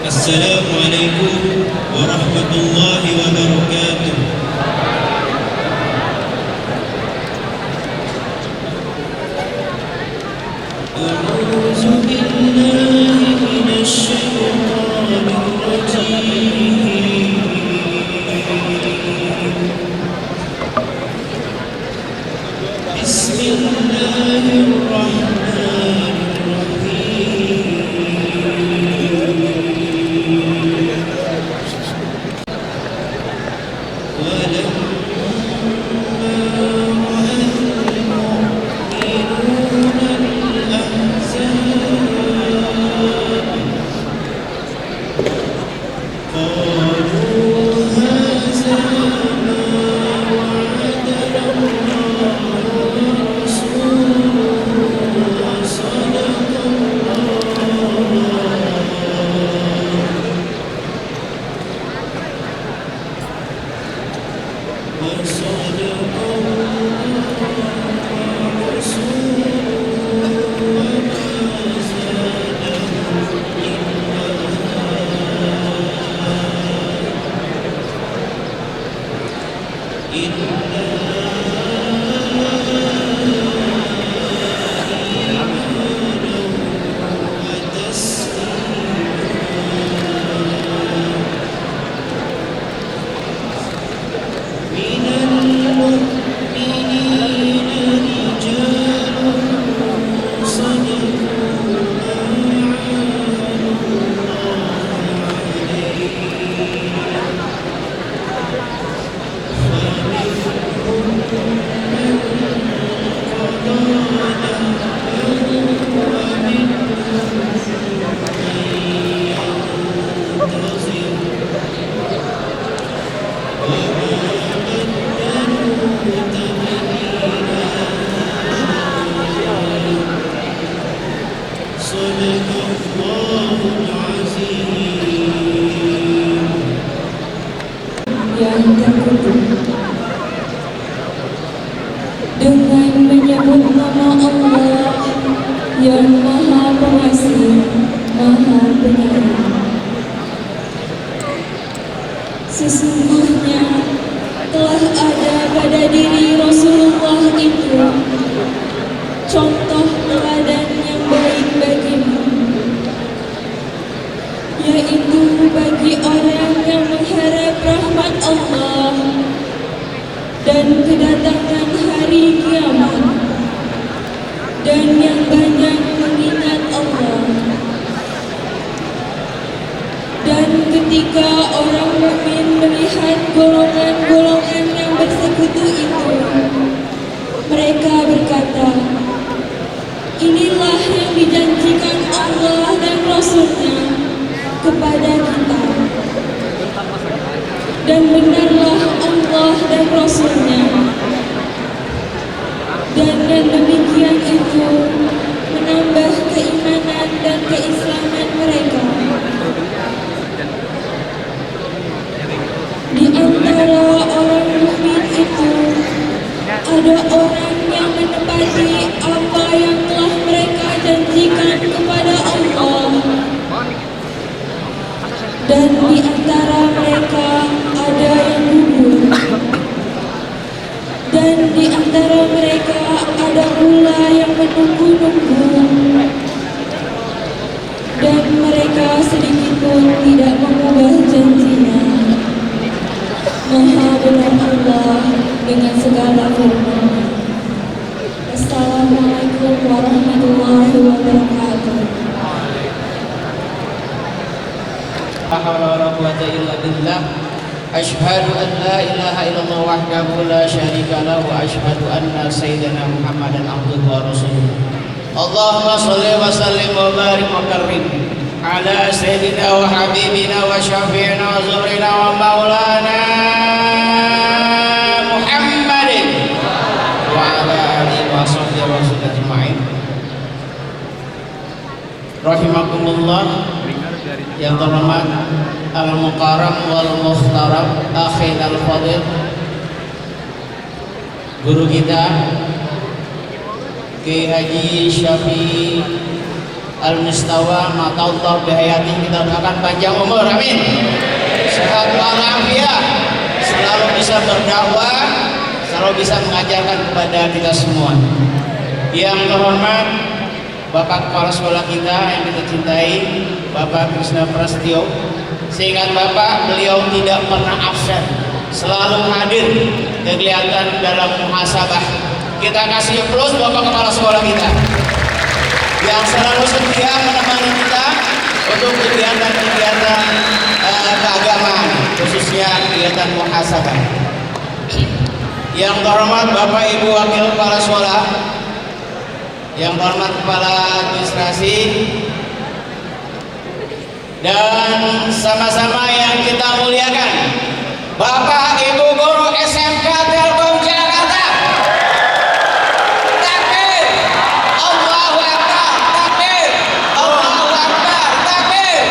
السلام عليكم ورحمة الله وبركاته. أعوذ بالله من الشيطان الرجيم. بسم الله الرحمن yang terkutuk dengan menyebut nama Allah yang Maha Pengasih, Maha Penyayang. Sesungguhnya telah ada pada diri Rasulullah itu contoh teladan yang baik bagimu, yaitu bagi orang yang mengharap rahmat Allah dan kedatangan hari kiamat, dan yang banyak mengingat Allah. Dan ketika orang mukmin melihat golongan-golongan yang bersekutu itu, mereka berkata, inilah yang dijanjikan Allah dan Rasul-Nya kepada kita, dan benarlah Allah dan Rasul-Nya. Dan demikian itu menambah keimanan dan keislaman mereka. Di antara orang mukmin itu ada orang yang menepati apa yang telah mereka janjikan kepada Allah, dan di antara mereka ada yang gugur, dan di antara mereka ada pula yang menunggu-nunggu, dan mereka sedikit pun tidak mengubah janjinya. Maha benar Allah dengan segala firman-Nya. Assalamualaikum warahmatullahi wabarakatuh. La haula wala quwwata illa billah. Asyhadu an la ilaha illallah wahdahu la syarika lahu wa asyhadu anna sayyidina Muhammadan abduhu wa rasuluh. Allahumma shalli wa sallim wa barik wa karrim ala sayyidina wa habibina wa syafi'ina wa zurina wa maulana Muhammadin wa ala alihi wa sahbihi wa sallam ajma'in. Rahimakumullah. Yang terhormat Al-Mukarram wal Mukhtaram Akhi Al-Fadil, guru kita Kiai Haji Syafi'i al-mustawa mata'allah bihayati. Kita doakan panjang umur, amin. Sehat walafiat, selalu bisa berdakwah, selalu bisa mengajarkan kepada kita semua. Yang terhormat Bapak Kepala Sekolah kita yang kita cintai, Bapak Krisna Prasetyo. Seingat Bapak, beliau tidak pernah absen, selalu hadir kegiatan dalam muhasabah. Kita kasih plus Bapak Kepala Sekolah kita yang selalu setia menemani kita untuk kegiatan-kegiatan keagamaan, khususnya kegiatan muhasabah. Yang terhormat Bapak Ibu Wakil Kepala Sekolah, yang terhormat Kepala Administrasi, dan sama-sama yang kita muliakan Bapak Ibu Guru SMK Telkom Jakarta. Takbir, Allahu Akbar, takbir, Allahu Akbar, takbir.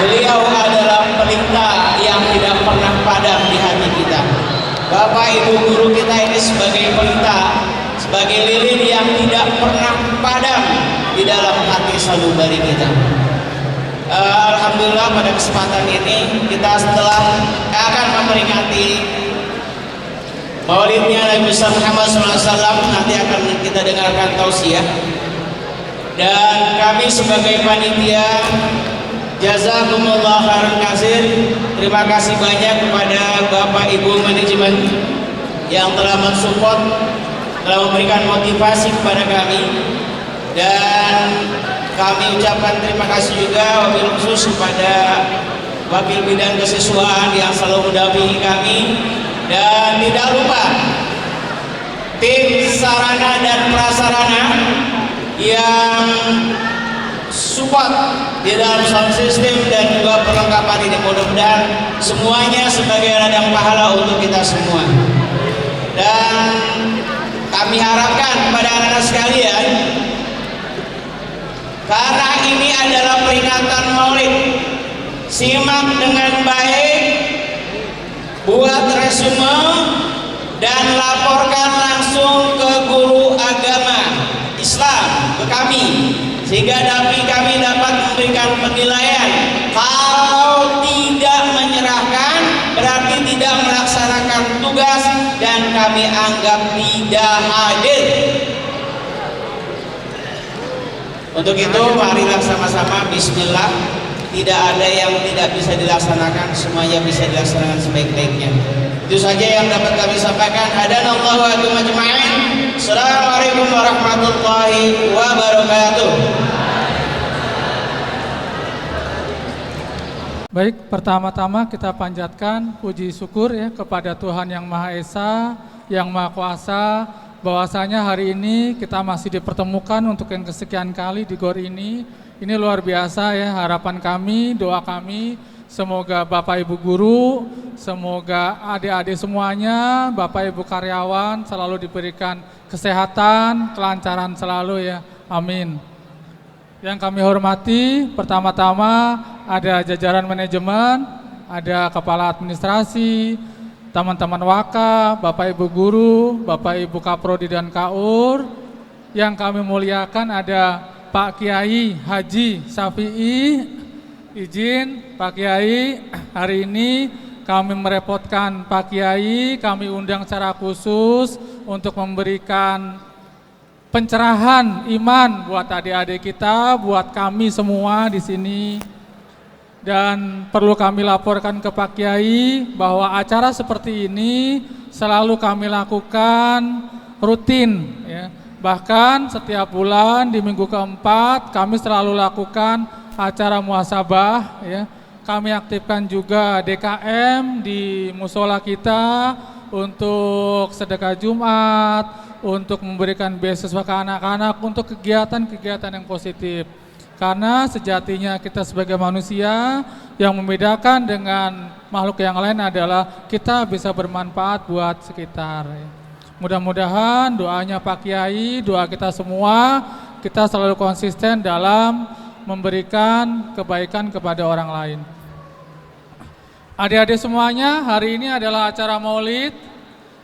Beliau adalah pelita yang tidak pernah padam di hati kita. Bapak Ibu guru kita ini sebagai pelita, sebagai lilin yang tidak pernah padam di dalam hati sanubari kita. Alhamdulillah pada kesempatan ini kita setelah akan memperingati Maulidnya Nabi Muhammad SAW, nanti akan kita dengarkan tausiah. Dan kami sebagai panitia, jazakumullah khairan katsir, terima kasih banyak kepada Bapak Ibu manajemen yang telah mensupport, telah memberikan motivasi kepada kami. Dan kami ucapkan terima kasih juga wabil khusus kepada Wakil Bidang Kesiswaan yang selalu mendampingi kami. Dan tidak lupa tim sarana dan prasarana yang support di dalam sound system dan juga perlengkapan ini. Mudah-mudahan semuanya sebagai ladang pahala untuk kita semua. Dan kami harapkan kepada anak-anak sekalian, karena ini adalah peringatan Maulid, simak dengan baik, buat resume dan laporkan langsung ke guru agama Islam, ke kami, sehingga kami dapat memberikan penilaian. Kalau tidak menyerahkan berarti tidak melaksanakan tugas dan kami anggap tidak hadir. Untuk itu marilah sama-sama bismillah. Tidak ada yang tidak bisa dilaksanakan, semuanya bisa dilaksanakan sebaik-baiknya. Itu saja yang dapat kami sampaikan. Hadanallahu wa iyyakum ajma'in. Assalamualaikum warahmatullahi wabarakatuh. Baik, pertama-tama kita panjatkan puji syukur ya kepada Tuhan Yang Maha Esa, Yang Maha Kuasa, bahwasanya hari ini kita masih dipertemukan untuk yang kesekian kali di GOR ini. Ini luar biasa ya, harapan kami, doa kami, semoga Bapak Ibu guru, semoga adik-adik semuanya, Bapak Ibu karyawan selalu diberikan kesehatan, kelancaran selalu ya, amin. Yang kami hormati, pertama-tama ada jajaran manajemen, ada kepala administrasi, teman-teman waka, Bapak Ibu guru, Bapak Ibu kaprodi dan kaur. Yang kami muliakan ada Pak Kiai Haji Syafi'i. Izin Pak Kiai, hari ini kami merepotkan Pak Kiai, kami undang secara khusus untuk memberikan pencerahan iman buat adik-adik kita, buat kami semua di sini. Dan perlu kami laporkan ke Pak Kiai bahwa acara seperti ini selalu kami lakukan rutin ya. Bahkan setiap bulan di minggu keempat kami selalu lakukan acara muhasabah ya. Kami aktifkan juga DKM di musola kita untuk sedekah Jumat, untuk memberikan beasiswa ke anak-anak, untuk kegiatan-kegiatan yang positif. Karena sejatinya kita sebagai manusia, yang membedakan dengan makhluk yang lain adalah kita bisa bermanfaat buat sekitar. Mudah-mudahan doanya Pak Kiai, doa kita semua, kita selalu konsisten dalam memberikan kebaikan kepada orang lain. Adik-adik semuanya, hari ini adalah acara Maulid.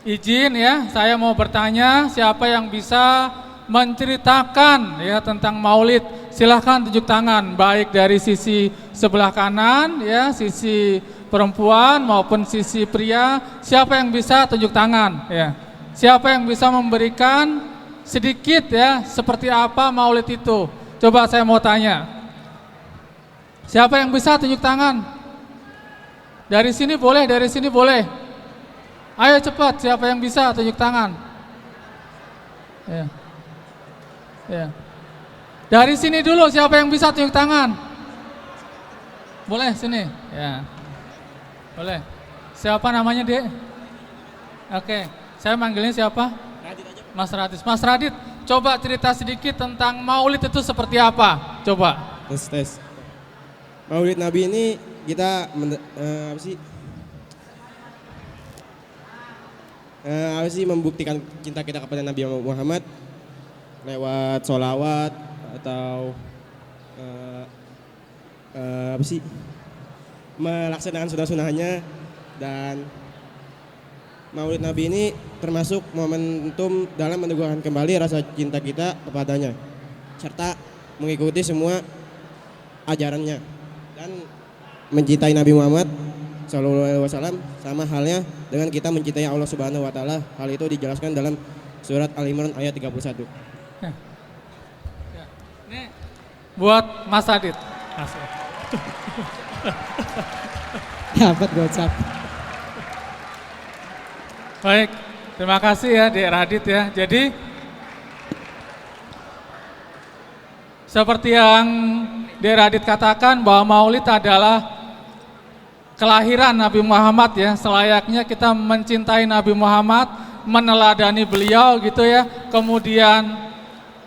Izin ya, saya mau bertanya siapa yang bisa menceritakan ya tentang Maulid. Silahkan tunjuk tangan, baik dari sisi sebelah kanan ya, sisi perempuan maupun sisi pria. Siapa yang bisa tunjuk tangan ya? Siapa yang bisa memberikan sedikit ya seperti apa Maulid itu? Coba saya mau tanya. Siapa yang bisa tunjuk tangan? Dari sini boleh, dari sini boleh. Ayo cepat, siapa yang bisa tunjuk tangan? Ya. Ya. Dari sini dulu, siapa yang bisa tunjuk tangan? Boleh sini. Ya. Boleh. Siapa namanya, Dek? Oke, saya manggilnya siapa? Mas Radit. Mas Radit, coba cerita sedikit tentang Maulid itu seperti apa? Coba. Tes. Maulid Nabi ini kita apa sih membuktikan cinta kita kepada Nabi Muhammad lewat sholawat atau apa sih melaksanakan sunah-sunahnya. Dan Maulid Nabi ini termasuk momentum dalam meneguhkan kembali rasa cinta kita kepadanya serta mengikuti semua ajarannya dan mencintai Nabi Muhammad SAW sama halnya dengan kita mencintai Allah Subhanahu wa taala. Hal itu dijelaskan dalam surat Al-Imran ayat 31. Ini buat Mas Adit. Dapat gocap. Baik, terima kasih ya Dek Radit ya. Jadi seperti yang Dek Radit katakan bahwa Maulid adalah kelahiran Nabi Muhammad ya. Selayaknya kita mencintai Nabi Muhammad, meneladani beliau gitu ya. Kemudian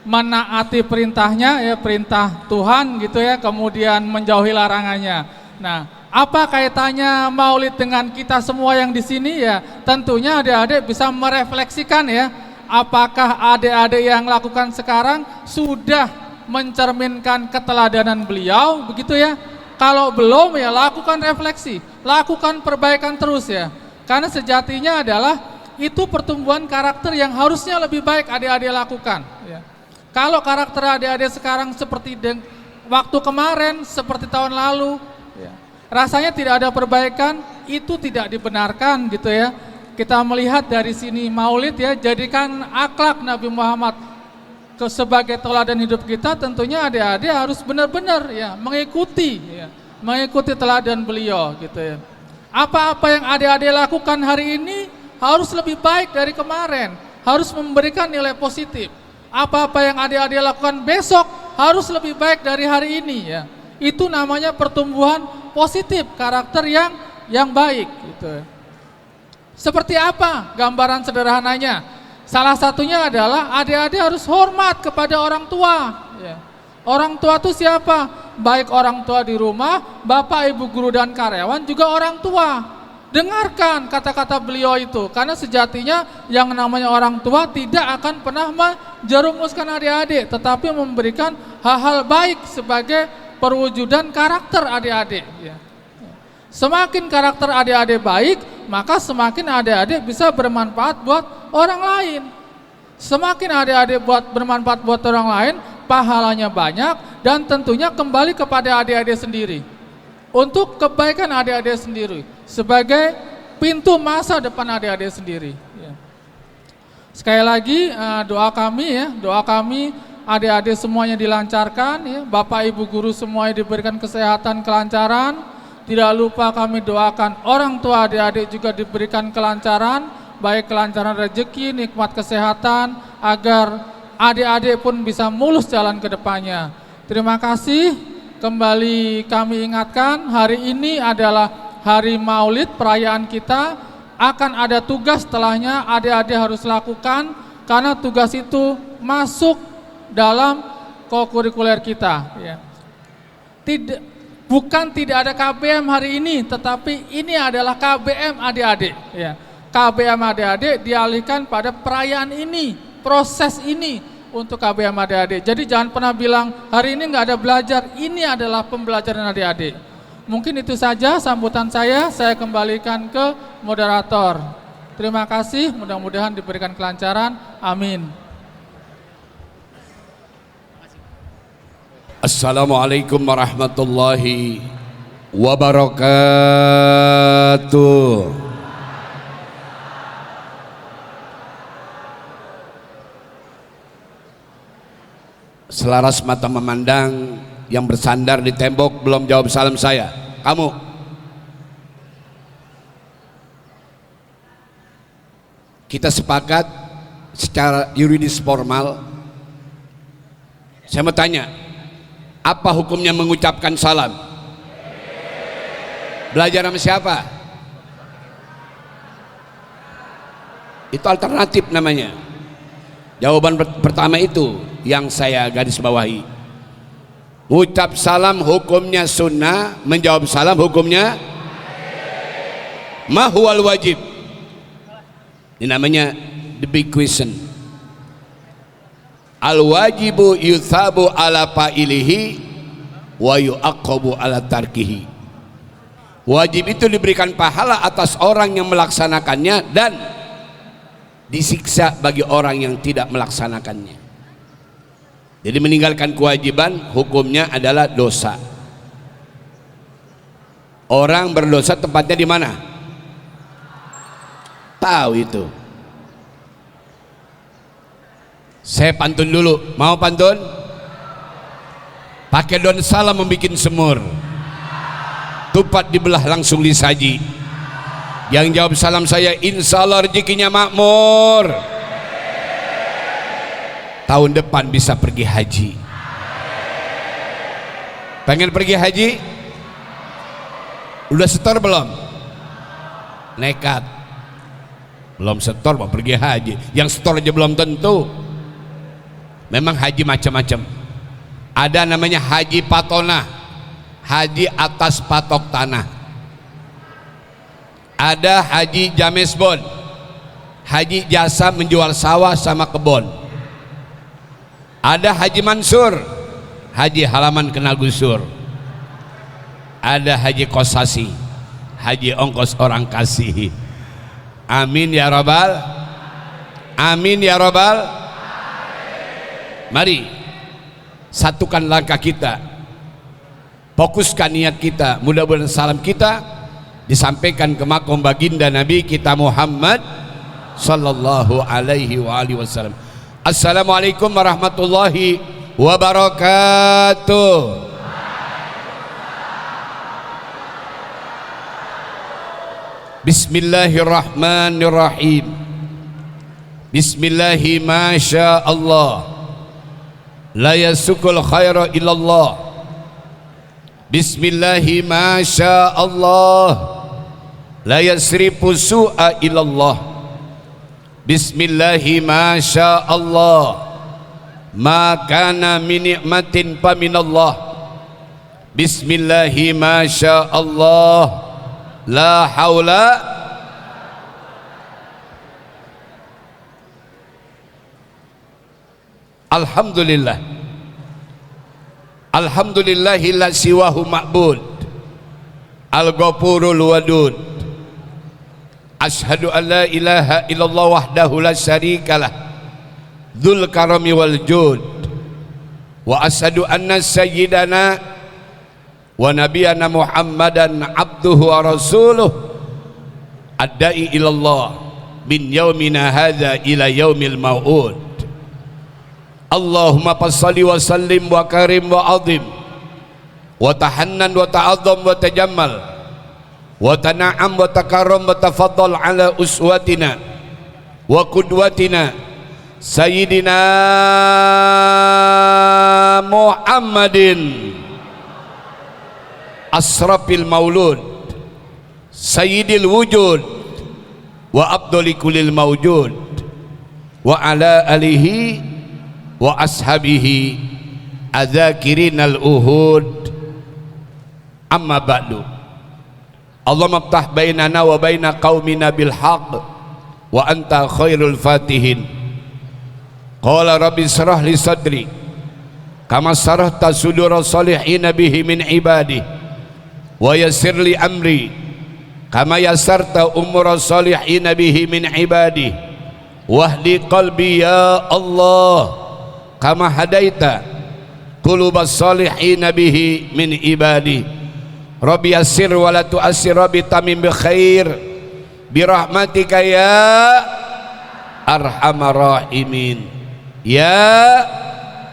menaati perintahnya ya, perintah Tuhan gitu ya. Kemudian menjauhi larangannya. Nah, apa kaitannya Maulid dengan kita semua yang di sini ya? Tentunya adik-adik bisa merefleksikan ya. Apakah adik-adik yang lakukan sekarang sudah mencerminkan keteladanan beliau begitu ya? Kalau belum ya lakukan refleksi, lakukan perbaikan terus ya. Karena sejatinya adalah itu pertumbuhan karakter yang harusnya lebih baik adik-adik lakukan ya. Kalau karakter adik-adik sekarang seperti waktu kemarin, seperti tahun lalu ya, rasanya tidak ada perbaikan, itu tidak dibenarkan gitu ya. Kita melihat dari sini Maulid ya, jadikan akhlak Nabi Muhammad sebagai teladan hidup kita. Tentunya adik-adik harus benar-benar ya mengikuti teladan beliau gitu ya. Apa-apa yang adik-adik lakukan hari ini harus lebih baik dari kemarin, harus memberikan nilai positif. Apa-apa yang adik-adik lakukan besok harus lebih baik dari hari ini ya. Itu namanya pertumbuhan positif karakter yang baik gitu. Seperti apa gambaran sederhananya? Salah satunya adalah adik-adik harus hormat kepada orang tua ya. Orang tua itu siapa? Baik orang tua di rumah, bapak, ibu, guru dan karyawan, juga orang tua. Dengarkan kata-kata beliau itu, karena sejatinya yang namanya orang tua tidak akan pernah menjerumuskan adik-adik, tetapi memberikan hal-hal baik sebagai perwujudan karakter adik-adik ya. Semakin karakter adik-adik baik, maka semakin adik-adik bisa bermanfaat buat orang lain. Semakin adik-adik bermanfaat buat orang lain, pahalanya banyak dan tentunya kembali kepada adik-adik sendiri. Untuk kebaikan adik-adik sendiri, sebagai pintu masa depan adik-adik sendiri ya. Sekali lagi doa kami adik-adik semuanya dilancarkan ya. Bapak ibu guru semuanya diberikan kesehatan, kelancaran. Tidak lupa kami doakan orang tua adik-adik juga diberikan kelancaran, baik kelancaran rezeki, nikmat kesehatan, agar adik-adik pun bisa mulus jalan ke depannya. Terima kasih. Kembali kami ingatkan, hari ini adalah hari Maulid, perayaan kita. Akan ada tugas setelahnya adik-adik harus lakukan, karena tugas itu masuk dalam kokurikuler kita ya. Bukan tidak ada KBM hari ini, tetapi ini adalah KBM adik-adik ya. KBM adik-adik dialihkan pada perayaan ini, proses ini untuk KBM adik-adik. Jadi jangan pernah bilang hari ini nggak ada belajar, ini adalah pembelajaran adik-adik. Mungkin itu saja sambutan saya kembalikan ke moderator. Terima kasih, mudah-mudahan diberikan kelancaran, amin. Assalamualaikum warahmatullahi wabarakatuh. Selaras mata memandang, yang bersandar di tembok belum jawab salam saya. Kamu kita sepakat secara yuridis formal. Saya mau tanya, apa hukumnya mengucapkan salam? Belajar sama siapa? Itu alternatif namanya. Jawaban pertama itu yang saya garis bawahi. Ucap salam hukumnya sunnah, menjawab salam hukumnya ma huwal wajib. Ini namanya the big question. Al wajibu yuthabu ala fa'ilihi wa yu'aqqabu ala tarkihi. Wajib itu diberikan pahala atas orang yang melaksanakannya dan disiksa bagi orang yang tidak melaksanakannya. Jadi meninggalkan kewajiban hukumnya adalah dosa. Orang berdosa tempatnya di mana? Tahu itu. Saya pantun dulu. Mau pantun? Pakai daun salam membikin semur. Tupat dibelah langsung disaji. Yang jawab salam saya, insya Allah rezekinya makmur. Tahun depan bisa pergi haji. Pengen pergi haji? Udah setor belum? Nekat. Belum setor mau pergi haji. Yang setor aja belum tentu. Memang haji macam-macam. Ada namanya haji patonah, haji atas patok tanah. Ada haji jamesbon, haji jasa menjual sawah sama kebun. Ada haji mansur, haji halaman kena gusur. Ada haji kosasi, haji ongkos orang kasih. Amin ya rabbal, amin ya rabbal. Mari satukan langkah kita, fokuskan niat kita. Mudah-mudahan salam kita disampaikan ke makom baginda Nabi kita Muhammad sallallahu alaihi wa alihi wasallam. Assalamualaikum warahmatullahi wabarakatuh. Bismillahirrahmanirrahim. Bismillahi masya Allah, la yasukul khaira illallah. Bismillahi masya Allah, la yasrifu su'a illallah. Bismillahi masya Allah, ma kana min ni'matin fa minallah. Bismillahi masya Allah, la haula. Alhamdulillah, alhamdulillahilladzi siwahu ma'bud, al-ghafurul wadud. Ashhadu an la ilaha illallah wahdahu la syarikalah, dzul karami wal jud. Wa ashhadu anna sayyidana wa nabiyana Muhammadan abduhu wa rasuluh, ad-da'i ilallah min yaumina hadza ila yaumil mau'ud. Allahumma salli wa sallim wa karim wa azim wa tahannan wa ta'azzam wa tajammal wa tana'am wa takaram wa tafaddal ala uswatina wa qudwatina sayyidina Muhammadin asrafil maulud sayyidil wujud wa abduli kulil mawjud wa ala alihi wa ashabihi adzakirinal uhud. Amma ba'du. Allahumma ftah bainana wa baina qaumina bil haqq wa anta khairul fatihin. Qala rabbi shrah li sadri kama sarahta sudura salihina bihi min ibadi wa yassir li amri kama yassarta umura salihina bihi min ibadi wahdi qalbi ya Allah kama hadaita qulubas salihin bihi min ibadi. Rabbi yassir wa la tu'assir, Rabbi tamim bi khair bi rahmatika ya arhamar rahimin, ya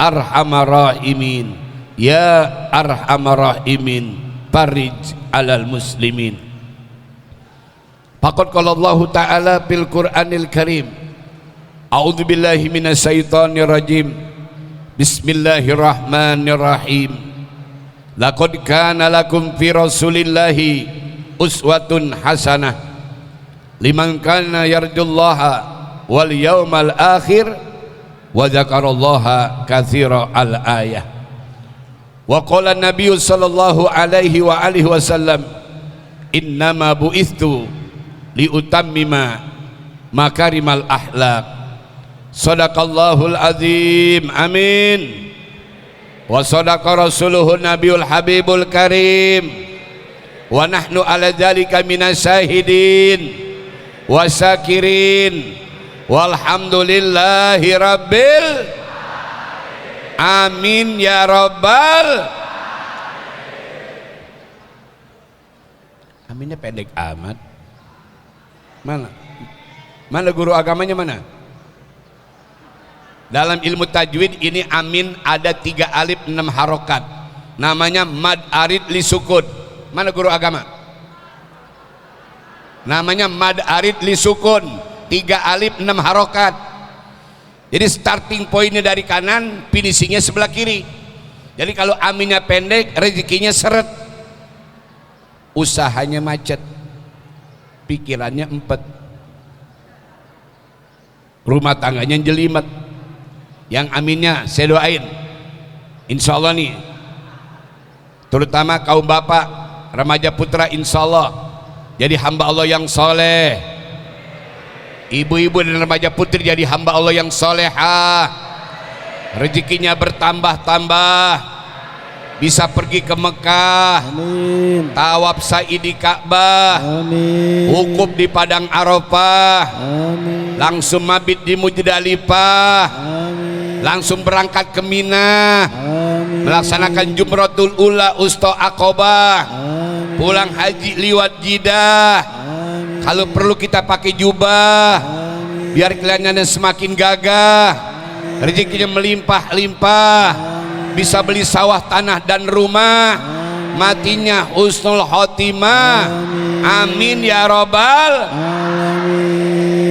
arhamar rahimin, ya arhamar rahimin, farij alal muslimin. Faqad qala Allah Ta'ala fil Qur'anil Karim, a'udzu billahi minasyaitonir rajim, bismillahirrahmanirrahim, laqad kana lakum fi rasulillahi uswatun hasanah liman kana yarjullaha wal yawmal akhir wa dzakarallaha katsira al ayah. Wa qala an-nabiy sallallahu alaihi wa alihi wasallam, innama bu'ithu liutammima makarimal akhlaq. Sadaqallahul azim, amin. Wa sadaqa rasuluhun nabiyul habibul karim, wa nahnu ala dzalika minasyahidin wa syakirin walhamdulillahi rabbil amin ya rabbal. Aminnya pendek amat. Mana guru agamanya mana? Dalam ilmu tajwid ini amin ada 3 alif 6 harokat, namanya mad arid li sukun. Mana guru agama? Namanya mad arid li sukun, 3 alif 6 harokat. Jadi starting pointnya dari kanan, finishingnya sebelah kiri. Jadi kalau aminnya pendek, rezekinya seret, usahanya macet, pikirannya empet, rumah tangganya jelimet. Yang aminnya saya doain, insya Allah nih, terutama kaum bapak, remaja putra, insya Allah jadi hamba Allah yang soleh. Ibu-ibu dan remaja putri jadi hamba Allah yang solehah, rezekinya bertambah-tambah, bisa pergi ke Mekah, amin, tawaf sa'i di Ka'bah, amin, wukuf di Padang Arafah, amin, langsung mabit di Muzdalifah, amin, langsung berangkat ke Mina, amin, melaksanakan Jumratul Ula Usta Aqobah, amin, pulang haji liwat Jeddah, amin, kalau perlu kita pakai jubah, amin, biar kelihatannya semakin gagah, amin, rezekinya melimpah-limpah, bisa beli sawah, tanah dan rumah, matinya husnul khotimah, amin ya robbal alamin.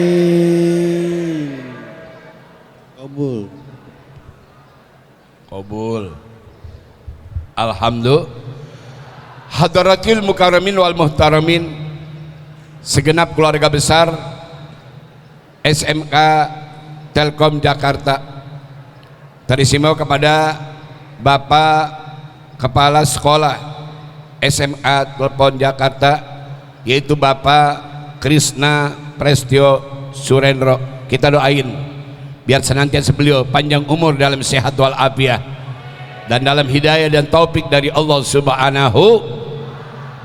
Qabul. Alhamdulillah. Hadaratil mukarramin wal muhtaramin, segenap keluarga besar SMK Telkom Jakarta, teristimewa kepada Bapak Kepala Sekolah SMA Telkom Jakarta, yaitu Bapak Krisna Prestio Surendro. Kita doain biar senantiasa beliau panjang umur dalam sehat wal afiat dan dalam hidayah dan taufik dari Allah Subhanahu.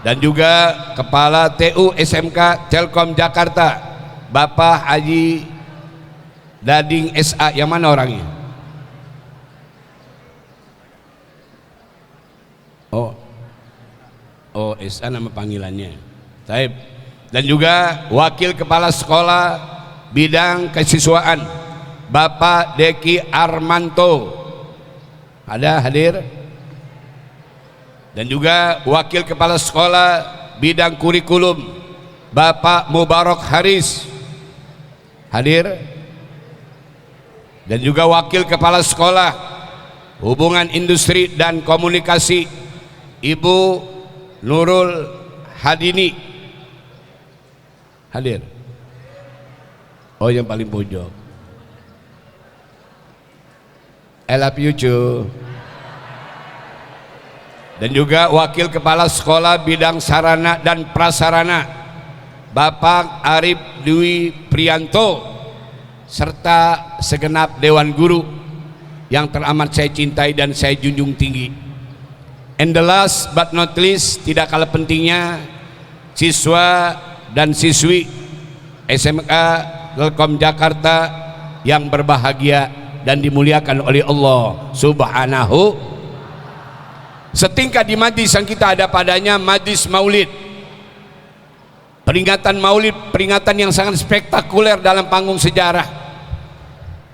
Dan juga Kepala TU SMK Telkom Jakarta, Bapak Haji Dading SA. Yang mana orangnya? SA nama panggilannya. Taib. Dan juga Wakil Kepala Sekolah Bidang Kesiswaan, Bapak Deki Armanto. Ada hadir? Dan juga Wakil Kepala Sekolah Bidang Kurikulum, Bapak Mubarak Haris. Hadir? Dan juga Wakil Kepala Sekolah Hubungan Industri dan Komunikasi, Ibu Nurul Hadini. Hadir? Oh, yang paling pojok. I love you cu. Dan juga Wakil Kepala Sekolah Bidang Sarana dan Prasarana, Bapak Arif Dwi Prianto, serta segenap Dewan Guru yang teramat saya cintai dan saya junjung tinggi. And the last but not least, tidak kalah pentingnya, siswa dan siswi SMK Telkom Jakarta yang berbahagia dan dimuliakan oleh Allah Subhanahu. Setingkat di majlis yang kita ada padanya majlis maulid. Peringatan maulid, peringatan yang sangat spektakuler dalam panggung sejarah.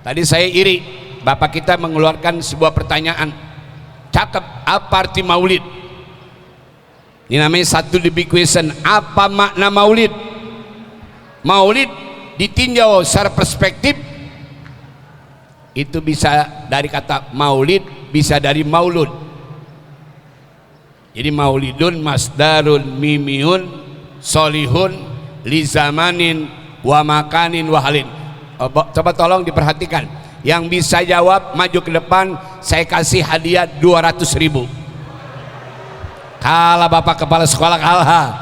Tadi saya iri, Bapak kita mengeluarkan sebuah pertanyaan. Cakep, apa arti maulid? Ini namanya satu the big question. Apa makna maulid? Maulid ditinjau secara perspektif itu bisa dari kata maulid, bisa dari maulud. Jadi maulidun masdarun mimiun solihun li zamanin wa makanin wa halin. Coba tolong diperhatikan. Yang bisa jawab maju ke depan, saya kasih hadiah 200.000. Kalah Bapak kepala sekolah, kalah.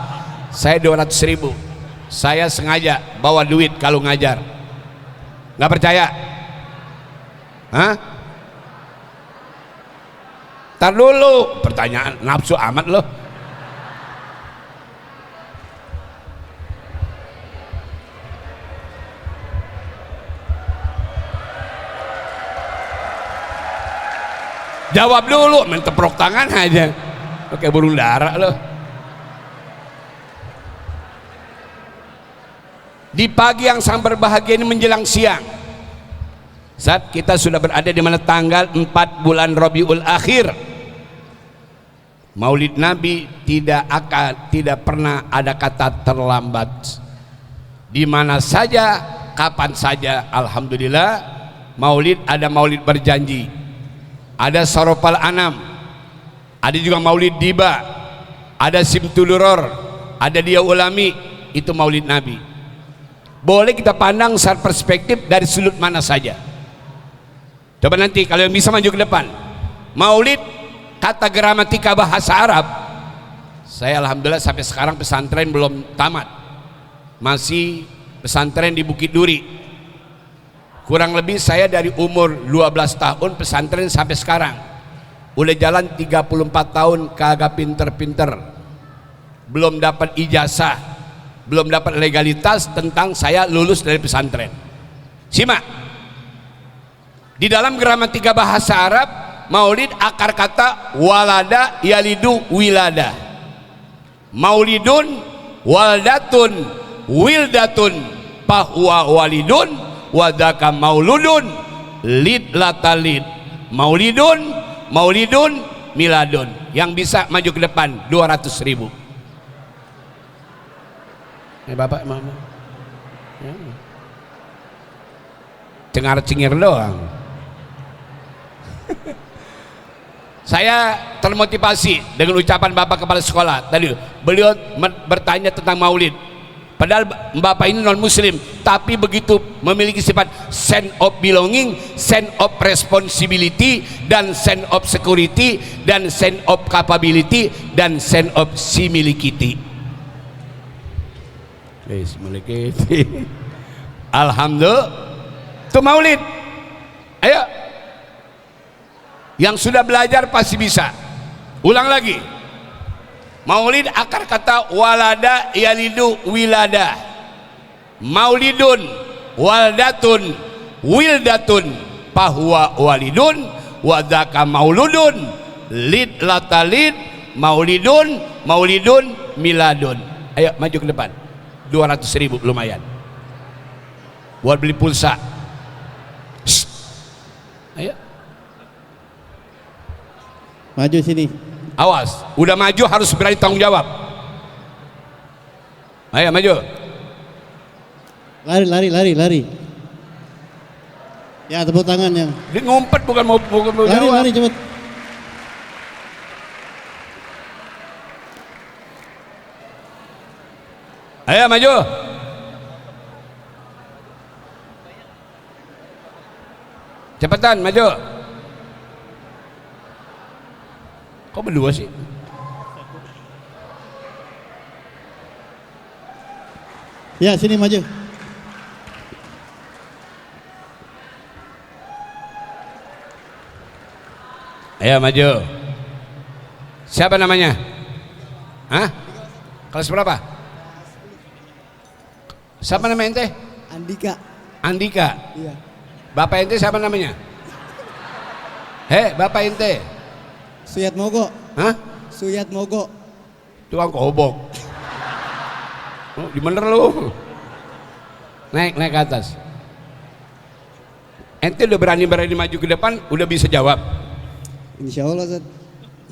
Saya 200.000. Saya sengaja bawa duit kalau ngajar. Nggak percaya? Hah? Ntar dulu, pertanyaan nafsu amat loh. Jawab dulu, main teprok tangan aja. Oke, burung dara loh. Di pagi yang sangat berbahagia ini menjelang siang, saat kita sudah berada di mana tanggal 4 bulan Rabiul Akhir, Maulid Nabi tidak pernah ada kata terlambat. Di mana saja, kapan saja, alhamdulillah. Maulid, ada maulid berjanji, ada Sarofal Anam, ada juga maulid Diba, ada Simtuluror, ada Dia Ulami. Itu maulid Nabi. Boleh kita pandang secara perspektif dari sudut mana saja. Coba nanti kalau yang bisa maju ke depan. Maulid, kata gramatika bahasa Arab. Saya alhamdulillah sampai sekarang pesantren belum tamat. Masih pesantren di Bukit Duri. Kurang lebih saya dari umur 12 tahun pesantren sampai sekarang. Udah jalan 34 tahun kagak pinter-pinter. Belum dapat ijazah, belum dapat legalitas tentang saya lulus dari pesantren. Simak. Di dalam gramatika bahasa Arab, maulid akar kata walada yalidu wilada. Maulidun waldatun wildatun bahwa walidun wadaka mauludun lid latalid. Maulidun miladun. Yang bisa maju ke depan 200.000. Bapak mama ya. Cengar-cengir doang. Saya termotivasi dengan ucapan Bapak kepala sekolah tadi. Beliau bertanya tentang maulid, padahal Bapak ini non muslim, tapi begitu memiliki sifat sense of belonging, sense of responsibility, dan sense of security, dan sense of capability, dan sense of similitude. Alhamdulillah. Itu maulid. Ayo, yang sudah belajar pasti bisa. Ulang lagi. Maulid akar kata walada yalidu wilada. Maulidun waldatun wildatun bahwa walidun wadaka mauludun lid latalid maulidun miladun. Ayo maju ke depan. 200.000 lumayan buat beli pulsa. Ayo Maju sini. awas, udah maju harus berani tanggung jawab. Ayo maju. Lari. Ya, tepuk tangan yang. Dia ngumpet bukan mau jawab. Lari cepet. Ayo maju. Cepetan maju. Kok berdua sih? Ya, sini maju. Ayo maju. Siapa namanya? Hah? Kelas berapa? Siapa nama ente? Andika. Iya. Bapak ente siapa namanya? Bapak ente? Suyat Mogo. Hah? Suyat Mogo. Tukang kobok. Oh, di bener lu. Naik ke atas. Ente udah berani maju ke depan, udah bisa jawab. Insya Allah Ustaz.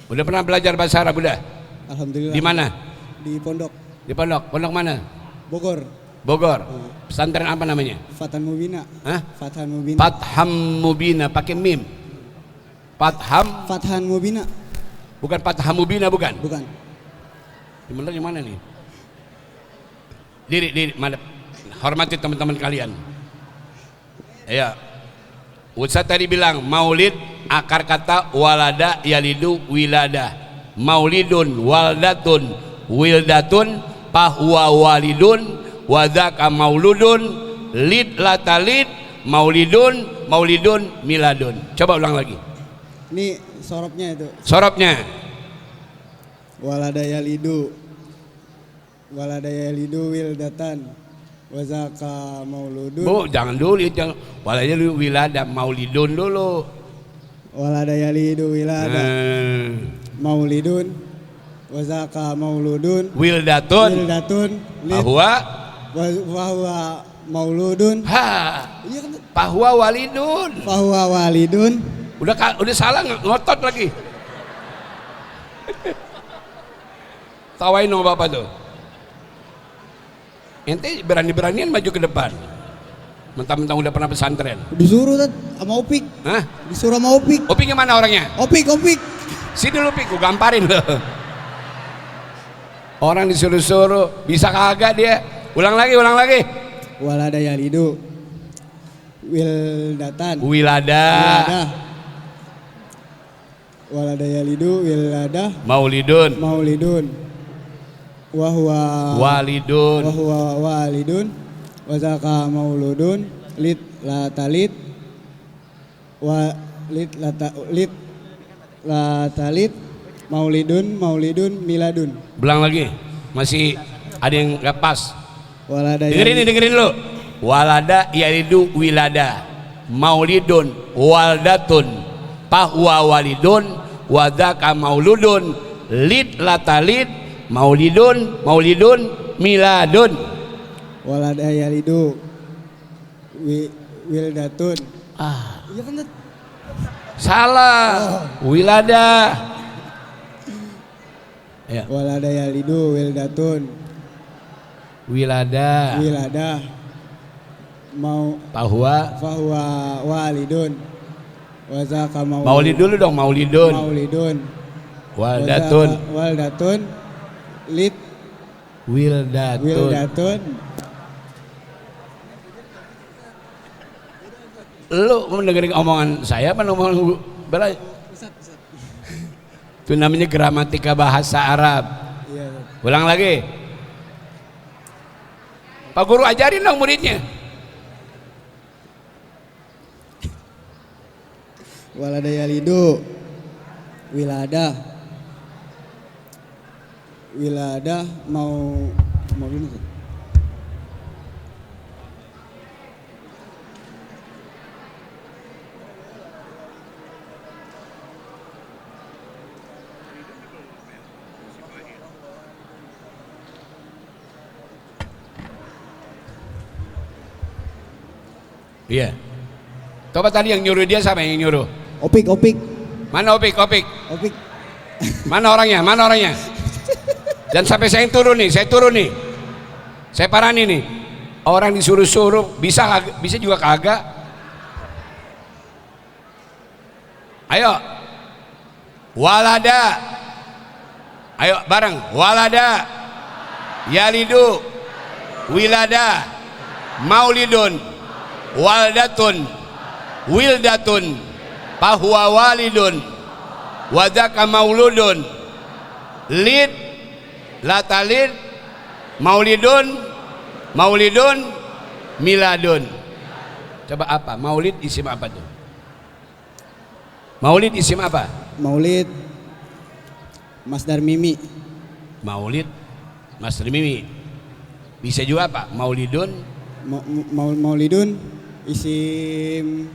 Udah pernah belajar bahasa Arab udah? Alhamdulillah. Di mana? Di pondok. Di pondok. Pondok mana? Bogor. Bogor. Pesantren apa namanya? Fathan Mubina. Hah? Fathan Mubina. Fatham Mubina pakai mim. Fathan Mubina. Bukan Fatham Mubina bukan? Bukan. Di bener yang mana nih? Diri madep. Hormati teman-teman kalian. Ya. Ustaz tadi bilang maulid akar kata walada yalidu wilada. Maulidun waldatun wildatun fahuwa walidun wadzaka mauludun lid latalid maulidun miladun. Coba ulang lagi. Ini sorobnya itu. Sorobnya. Walada yalidu wildatan wazaka mauludun. Bu, jangan dulu jangan. Walada wilada maulidun dulu. Walada yalidu wilada maulidun wazaka mauludun Wildatun Fahuwa mauludun. Iya kan? Fahuwa walidun. Fahuwa walidun. Udah salah ngotot lagi. Tawain sama bapak tuh. Ente berani-beranian maju ke depan. Mentang-mentang udah pernah pesantren. Disuruh Tat sama Opik. Hah? Disuruh sama Opik. Opik yang mana orangnya? Opik. Sini lu Pik, gua gamparin lo. Orang disuruh-suruh, bisa kagak dia? Ulang lagi. Walada yalidu wildatan. Wilada. Walada yalidu wilada Maulidun. Wahwa walidun wazaka mauludun lid latalid maulidun miladun. Belang lagi. Masih ada yang gak pas. Walada Dengerin lu. Walada yalidu wilada. Maulidun waldatun. Fahuwa walidun wadzaka mauludun lid latalid maulidun miladun. Walada yalidu wildatun. Iya kan Tat? Salah. Wilada. Ya. Walada yalidu wildatun Wilada. Fahuwa walidun wazaka Maulid dulu dong, maulidun. Waldatun lid wildatun. Lu mendengarin omongan saya apa omongan Bela? Itu namanya gramatika bahasa Arab. Iya. Ulang lagi. Pak guru ajarin dong muridnya. Walada yalidu wilada mau gini Tat? Iya. Coba tadi yang nyuruh dia siapa yang nyuruh? Opik. Mana Opik? Mana orangnya? Dan sampai saya turun nih. Saya parani nih. Orang disuruh-suruh bisa juga kagak. Ayo. Walada. Ayo bareng. Walada. Yalidu. Wilada. Maulidun. Waldatun. Wildatun. Fahuwa walidun. Wadzaka mauludun. Lid latalid maulidun miladun. Coba apa? Maulid isim apa tuh? Maulid isim apa? Maulid masdar mimi. Maulid masdar mimi. Bisa juga apa? Maulidun Maulidun isim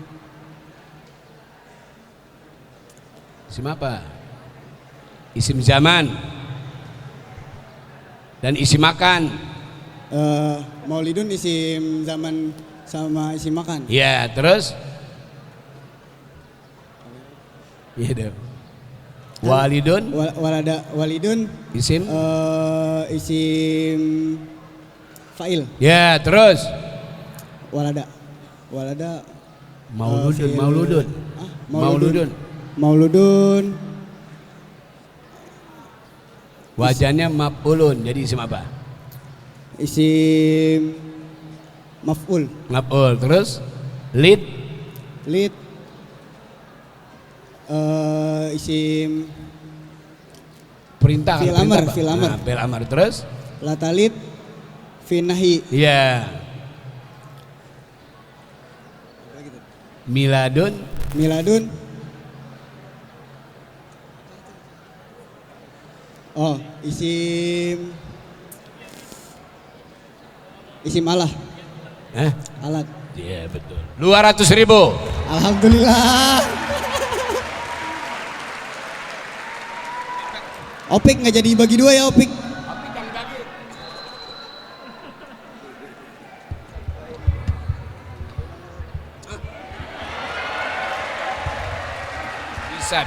apa? isim zaman, dan isim makan. Maulidun isim zaman sama isim makan. Ya, terus? Iya dong. Walidun, Walidun isim? isim fa'il. Ya, terus? Walada Mauludun. Mauludun Wajahnya maf'ulun, jadi isim apa? isim maf'ul. Maf'ul. Terus? Lid, isim perintah. Fil perintah amr, apa? fil amr. Nah, fil amr. Terus? latalit finahi. Iya. Miladun, isim Allah. Alat. Iya betul. 200.000. Alhamdulillah. Opik nggak jadi bagi dua ya Opik.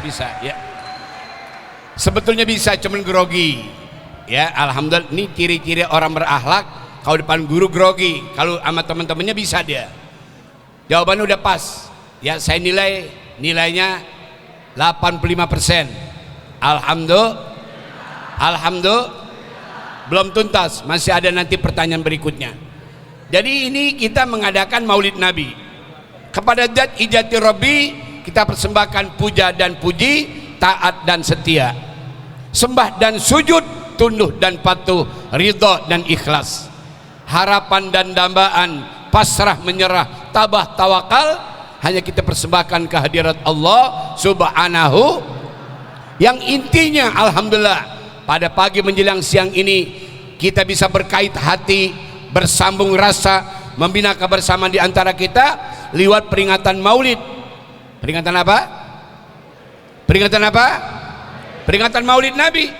Bisa ya. Sebetulnya bisa, cuman grogi. Ya, alhamdulillah ini ciri-ciri orang berakhlak. Kalau depan guru grogi, kalau sama teman-temannya bisa dia. Jawabannya udah pas. Ya, saya nilainya 85%. Alhamdulillah. Belum tuntas, masih ada nanti pertanyaan berikutnya. Jadi ini kita mengadakan Maulid Nabi. Kepada Zat Ijati Rabbi kita persembahkan puja dan puji, taat dan setia, sembah dan sujud, tunduk dan patuh, ridha dan ikhlas, harapan dan dambaan, pasrah menyerah, tabah tawakal, hanya kita persembahkan ke hadirat Allah Subhanahu. Yang intinya alhamdulillah pada pagi menjelang siang ini kita bisa berkait hati, bersambung rasa, membina kebersamaan di antara kita lewat peringatan Maulid. Peringatan apa? Peringatan Maulid Nabi.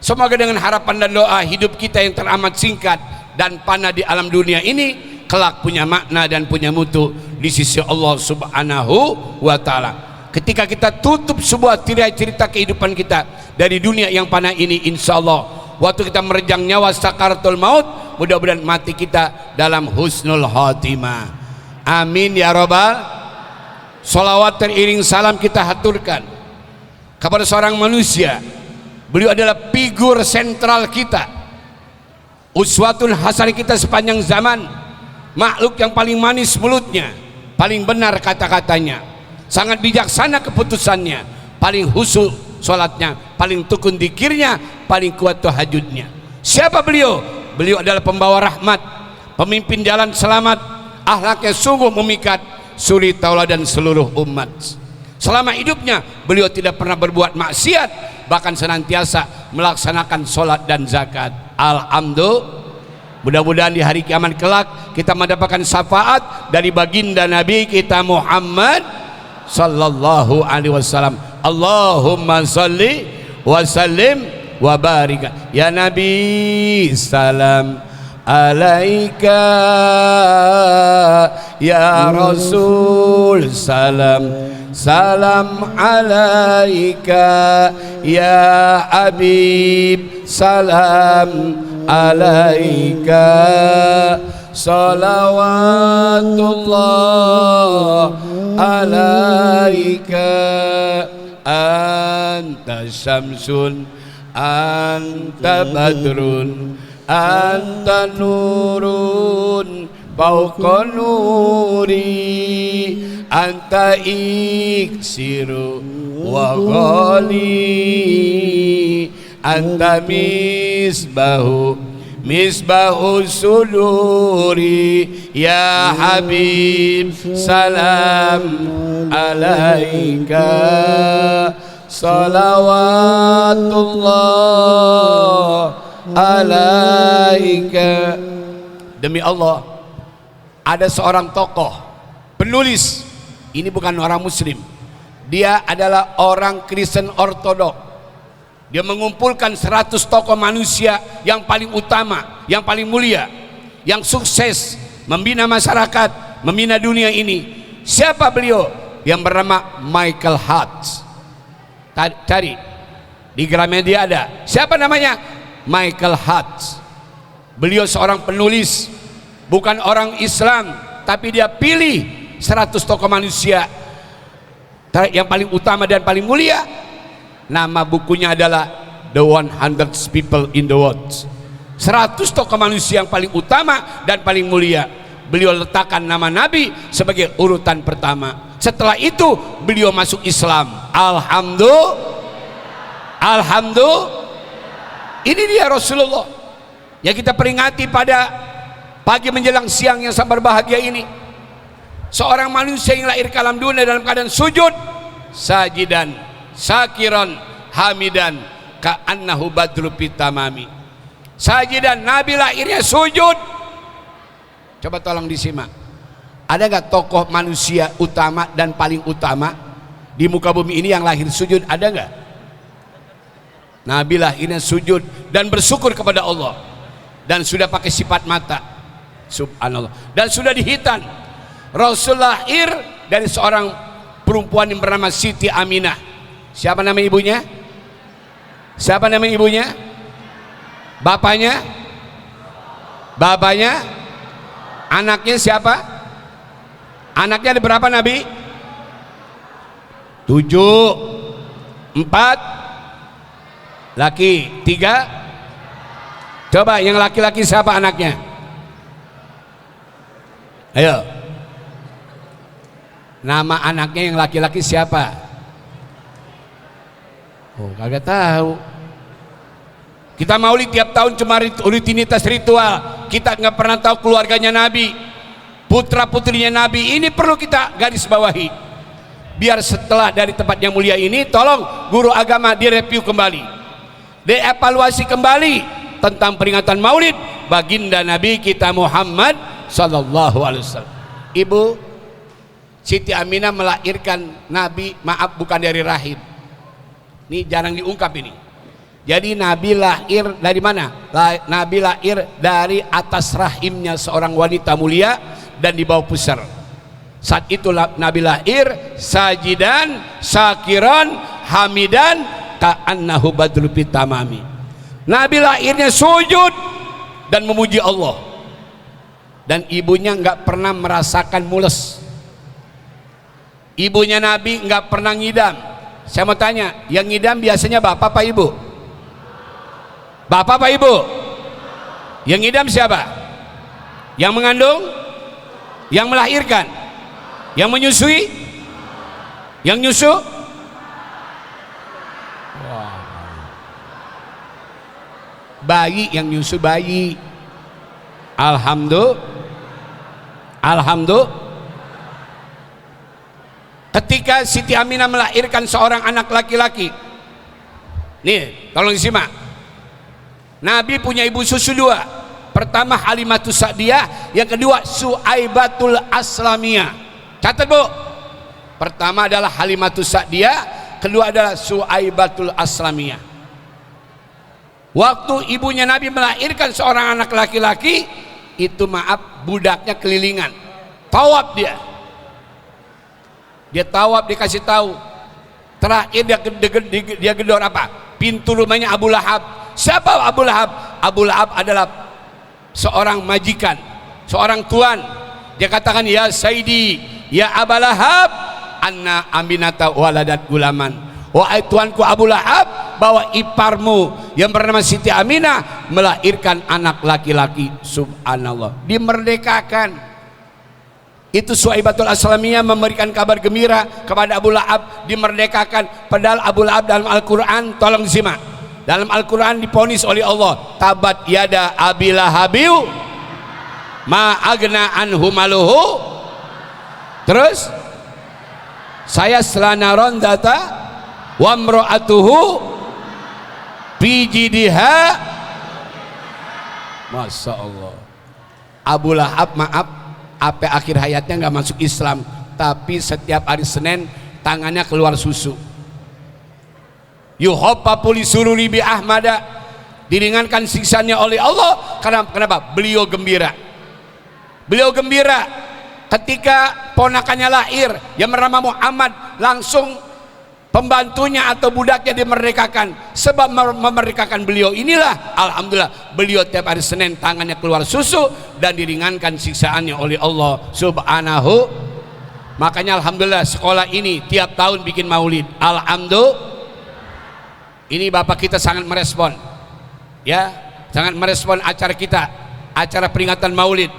Semoga dengan harapan dan doa hidup kita yang teramat singkat dan fana di alam dunia ini kelak punya makna dan punya mutu di sisi Allah Subhanahu wa taala. Ketika kita tutup sebuah tirai cerita kehidupan kita dari dunia yang fana ini, insyaallah waktu kita merejang nyawa sakaratul maut, mudah-mudahan mati kita dalam husnul khotimah. Amin ya robbal. Salawat teriring salam kita haturkan kepada seorang manusia. Beliau adalah figur sentral kita, uswatul hasanah kita sepanjang zaman. Makhluk yang paling manis mulutnya, paling benar kata-katanya, sangat bijaksana keputusannya, paling khusyuk sholatnya, paling tekun dzikirnya, paling kuat tahajudnya. Siapa beliau? Beliau adalah pembawa rahmat, pemimpin jalan selamat, akhlaknya sungguh memikat, suri tauladan seluruh umat. Selama hidupnya beliau tidak pernah berbuat maksiat, bahkan senantiasa melaksanakan sholat dan zakat. Alhamdulillah. Mudah-mudahan di hari kiamat kelak kita mendapatkan syafaat dari baginda Nabi kita Muhammad sallallahu alaihi wasallam. Allahumma salli wa sallim wa barik ya Nabi, salam alaika ya Rasul, salam alaika ya Habib, salam alaika, salawatullah alaika, anta syamsun anta badrun anta nurun fauqa nuri, anta iksiru wa ghali, anta misbahu suduri ya Habib, salam alaika, salawatullah alaika. Demi Allah, ada seorang tokoh penulis, ini bukan orang muslim, dia adalah orang Kristen ortodok, Dia mengumpulkan 100 tokoh manusia yang paling utama, yang paling mulia, yang sukses membina masyarakat, membina dunia ini. Siapa beliau? Yang bernama Michael Hart. Cari di Gramedia ada. Siapa namanya? Michael Hart. Beliau seorang penulis, bukan orang Islam, tapi dia pilih 100 tokoh manusia yang paling utama dan paling mulia. Nama bukunya adalah The 100 People in the World. 100 tokoh manusia yang paling utama dan paling mulia. Beliau letakkan nama Nabi sebagai urutan pertama. Setelah itu beliau masuk Islam. Alhamdulillah. Ini dia Rasulullah yang kita peringati pada pagi menjelang siang yang sangat berbahagia ini. Seorang manusia yang lahir ke alam dunia dalam keadaan sujud, sajidan, syakiran, hamidan, ka'annahu badru pitamami. Sajidan, Nabi lahirnya sujud. Coba tolong disimak. Ada nggak tokoh manusia utama dan paling utama di muka bumi ini yang lahir sujud? Ada nggak? Nabi lahirnya sujud dan bersyukur kepada Allah, dan sudah pakai sifat mata, subhanallah, dan sudah dihitan. Rasul lahir dari seorang perempuan yang bernama Siti Aminah. Siapa nama ibunya? Siapa nama ibunya? Bapaknya? Bapaknya? Anaknya siapa? Anaknya ada berapa Nabi? 7, 4 laki, 3. Coba yang laki-laki siapa anaknya? Ayo. Nama anaknya yang laki-laki siapa? Oh, kagak tahu. Kita maulid tiap tahun cuma rutinitas ritual. Kita nggak pernah tahu keluarganya Nabi, putra putrinya Nabi. Ini perlu kita garis bawahi. Biar setelah dari tempat yang mulia ini, tolong guru agama direview kembali, dievaluasi kembali tentang peringatan maulid baginda Nabi kita Muhammad sallallahu alaihi wasallam. Ibu Siti Aminah melahirkan Nabi, maaf, bukan dari rahim. Ini jarang diungkap ini. Jadi Nabi lahir dari mana? Nabi lahir dari atas rahimnya seorang wanita mulia dan di bawah pusar. Saat itu Nabi lahir sajidan, syakiran, hamidan, ka'annahu badru pitamami. Nabi lahirnya sujud dan memuji Allah, dan ibunya nggak pernah merasakan mules. Ibunya Nabi nggak pernah ngidam. Saya mau tanya, yang ngidam biasanya bapak apa ibu? Bapak apa ibu? Yang ngidam siapa? Yang mengandung? Yang melahirkan? Yang menyusui? Yang nyusu? Bayi yang nyusu bayi. Alhamdulillah. Ketika Siti Aminah melahirkan seorang anak laki-laki, nih tolong disimak. Nabi punya ibu susu 2. Pertama Halimatus Sa'diyah, yang kedua Suaibatul Aslamiyah. Catat bu. Pertama adalah Halimatus Sa'diyah, kedua adalah Suaibatul Aslamiyah. Waktu ibunya Nabi melahirkan seorang anak laki-laki, itu maaf, budaknya kelilingan, tawaf dia tawaf, dikasih tahu. Terakhir dia gedor apa? Pintu rumahnya Abu Lahab. Siapa Abu Lahab? Abu Lahab adalah seorang majikan, seorang tuan. Dia katakan, ya Sayyidi, ya Abu Lahab, anna aminata waladat gulaman. Wahai tuanku Abu Lahab, bahwa iparmu yang bernama Siti Aminah melahirkan anak laki-laki. Subhanallah, dimerdekakan. Itu Suaibatul Aslamiyah memberikan kabar gembira kepada Abu Lahab, dimerdekakan. Padahal Abu Lahab dalam Al-Quran, tolong simak, dalam Al-Quran diponis oleh Allah, tabat yada abi lahabiu ma agna anhu maluhu. Terus saya selanaron data wa mro'atuhu bijidiha. Masya Allah. Abu Lahab, maaf, apa akhir hayatnya nggak masuk Islam, tapi setiap hari Senin tangannya keluar susu. yuhaffafu li sururi bi ahmada, diringankan siksanya oleh Allah. Karena kenapa? Beliau gembira. Beliau gembira ketika ponakannya lahir yang bernama Muhammad, langsung pembantunya atau budaknya dimerdekakan. Sebab memerdekakan beliau inilah, alhamdulillah, beliau tiap hari Senin tangannya keluar susu dan diringankan siksaannya oleh Allah subhanahu. Makanya alhamdulillah sekolah ini tiap tahun bikin maulid. Alhamdulillah. Ini Bapak kita sangat merespon, ya, sangat merespon acara kita, acara peringatan maulid.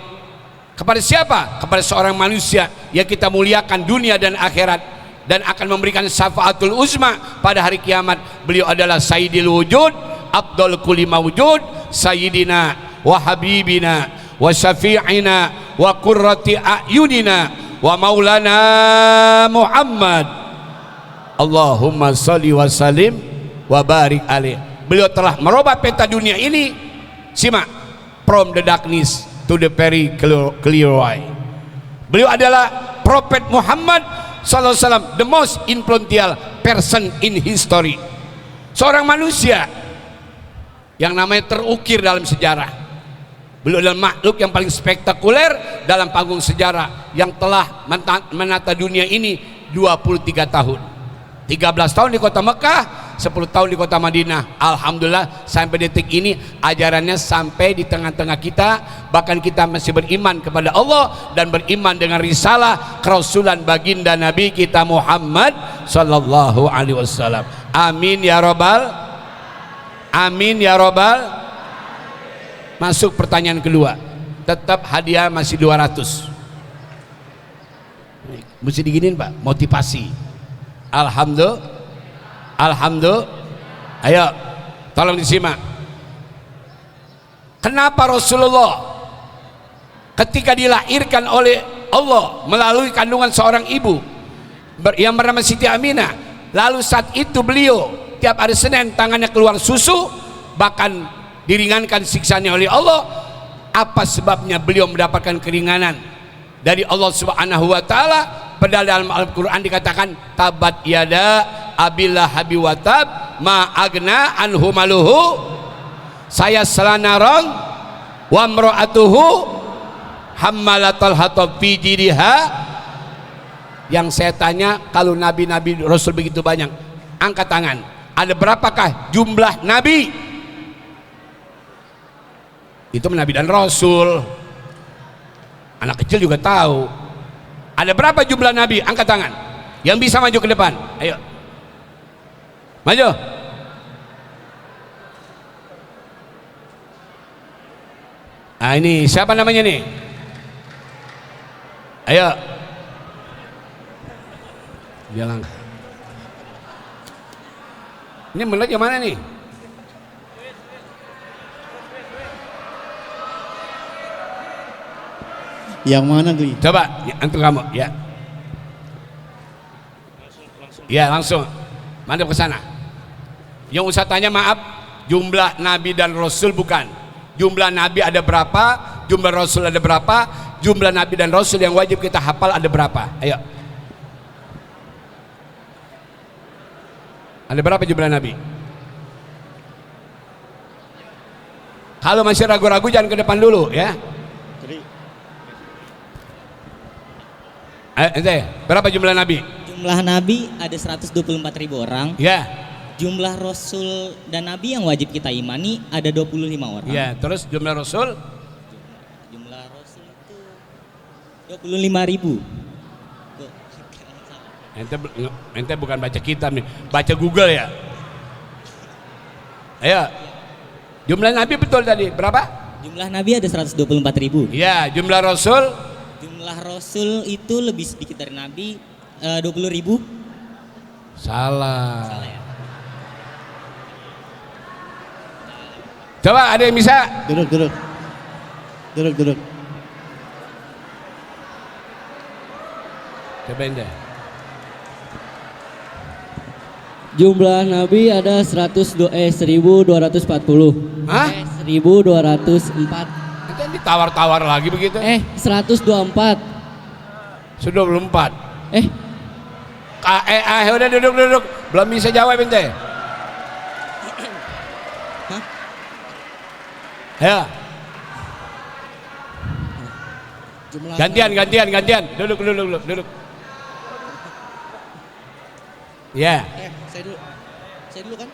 Kepada siapa? Kepada seorang manusia yang kita muliakan dunia dan akhirat, dan akan memberikan syafaatul uzma pada hari kiamat. Beliau adalah Sayyidil Wujud, Abdul Kulli Mawjud, Sayyidina wa Habibina wa Syafi'ina wa Qurrati A'yunina wa Maulana Muhammad. Allahumma salli wa sallim wa barik alaih. Beliau telah merubah peta dunia ini. Simak, from the darkness to the very clear light. Beliau adalah Prophet Muhammad sallallahu alaihi wasallam, the most influential person in history. Seorang manusia yang namanya terukir dalam sejarah. Beliau adalah makhluk yang paling spektakuler dalam panggung sejarah yang telah menata dunia ini 23 tahun. 13 tahun di kota Mekah, 10 tahun di kota Madinah. Alhamdulillah sampai detik ini ajarannya sampai di tengah-tengah kita. Bahkan kita masih beriman kepada Allah dan beriman dengan risalah kerasulan baginda Nabi kita Muhammad sallallahu alaihi wasallam. Amin ya robbal, amin ya robbal. Masuk pertanyaan kedua. Tetap hadiah masih 200. Mesti diginin Pak, motivasi. Alhamdulillah, alhamdulillah. Ayo, tolong disimak. Kenapa Rasulullah ketika dilahirkan oleh Allah melalui kandungan seorang ibu yang bernama Siti Aminah, lalu saat itu beliau tiap hari Senin tangannya keluar susu, bahkan diringankan siksanya oleh Allah? Apa sebabnya beliau mendapatkan keringanan dari Allah Subhanahu wa taala? Padahal dalam Al-Quran dikatakan tabat yada abillah habi watab ma agna anhu maluhu saya selanarong wa mro'atuhu hammalatal hatab fi jiriha. Yang saya tanya, kalau nabi-nabi rasul begitu banyak, angkat tangan, ada berapakah jumlah nabi? Itu nabi dan rasul, anak kecil juga tahu. Ada berapa jumlah nabi? Angkat tangan yang bisa maju ke depan. Ayo maju. Nah ini siapa namanya nih? Ayo bilang. Ini menurut yang mana nih? Yang mana tuh? Coba antum kamu ya. Ya langsung madep ke sana. Yang usah tanya maaf, jumlah nabi dan rasul bukan. Jumlah nabi ada berapa, jumlah rasul ada berapa, jumlah nabi dan rasul yang wajib kita hafal ada berapa? Ayo. Ada berapa jumlah nabi? Kalau masih ragu-ragu jangan ke depan dulu ya. Berapa jumlah nabi? Jumlah nabi ada 124.000 orang. Ya. Jumlah rasul dan nabi yang wajib kita imani ada 25 orang. Ya, terus jumlah rasul? Jumlah rasul itu 25.000. Ente bukan baca kitab nih, baca Google ya. Ayo. Jumlah nabi betul tadi berapa? Jumlah nabi ada 124.000. Ya, jumlah rasul? Jumlah rasul itu lebih sedikit dari nabi, 20.000. Salah. Salah ya? Coba ada yang bisa? Duduk. Cobain deh. Jumlah nabi ada 1240. Hah? 1204. Itu ditawar-tawar lagi begitu? 124. Sudah belum 4. Eh, Udah duduk. Belum bisa jawab ente. Ya, Jumlah gantian. Duduk. Ya, Saya dulu kan.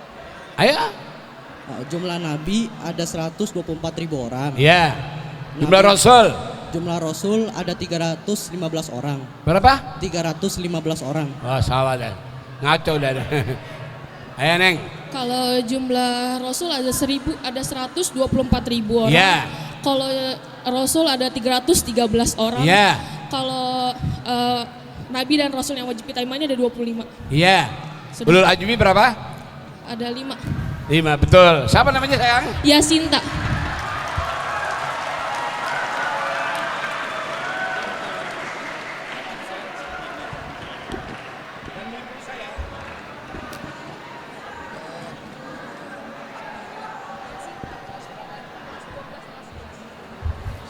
ayo. Jumlah nabi ada 124.000 orang. Ya, jumlah Rasul. Jumlah rasul ada 315 orang. Berapa? 315 orang. Oh, salah dah. Ngaco dah. Ayo, Neng. Kalau jumlah Rasul ada 124.000 orang. Ya. Kalau Rasul ada 313 orang. Ya. Kalau Nabi dan Rasul yang wajib kita imani ada 25. Iya. Ulul azmi berapa? Ada 5. 5, betul. Siapa namanya sayang? Yasinta.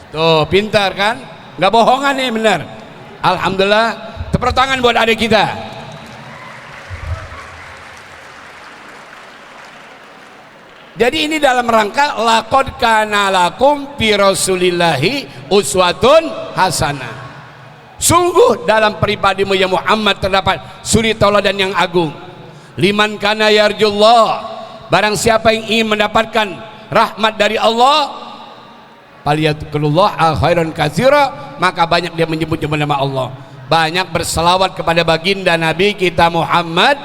Tuh, pintar kan? Nggak bohongan nih, bener. Alhamdulillah, tepuk tangan buat adik kita. Jadi ini dalam rangka laqad kana lakum fi rasulillahi uswatun hasanah. Sungguh dalam pribadimu ya Muhammad terdapat suri tauladan yang agung. Liman kana yarjullah, barang siapa yang ingin mendapatkan rahmat dari Allah, faliyadkurullah khairan katsira, maka banyak dia menyebut nama Allah, banyak berselawat kepada baginda Nabi kita Muhammad.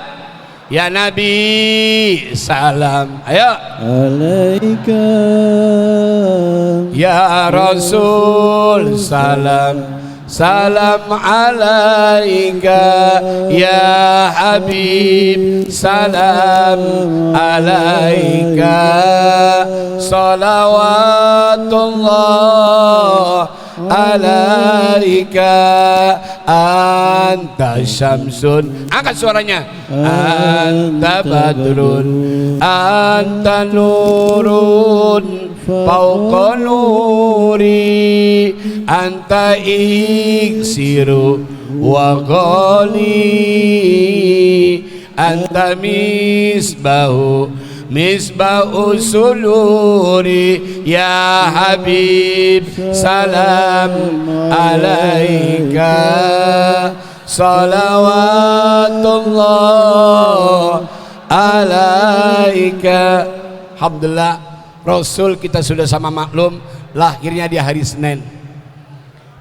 Ya Nabi salam, ayo. Alaika Ya Rasul salam, salam alaika. Ya Habib salam alaika. Salawatullah alaika. Anta syamsun, angkat suaranya. Anta badrun, anta nurun fauqa nuri, anta iksiru wa ghali, anta misbahu suluri. Ya Habib salam alaika. Salawatullah alaika. Alhamdulillah, Rasul kita sudah sama maklum lahirnya di hari Senin.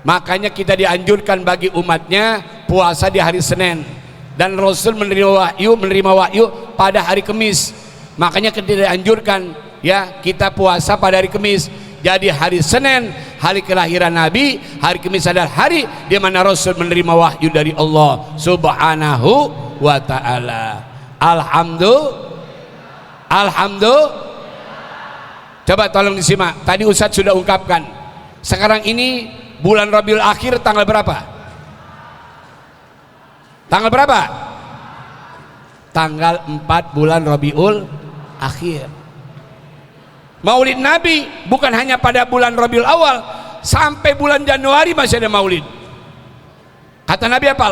Makanya kita dianjurkan bagi umatnya puasa di hari Senin. Dan Rasul menerima wahyu pada hari Kamis. Makanya kita dianjurkan ya kita puasa pada hari Kamis. Jadi hari Senin hari kelahiran Nabi, hari Kamis adalah hari di mana Rasul menerima wahyu dari Allah Subhanahu wa taala. Alhamdulillah. Coba tolong disimak. Tadi Ustadz sudah ungkapkan. Sekarang ini bulan Rabiul Akhir tanggal berapa? Tanggal berapa? Tanggal 4 bulan Rabiul Akhir. Maulid Nabi bukan hanya pada bulan Rabiul Awal, sampai bulan Januari masih ada maulid. Kata Nabi apa?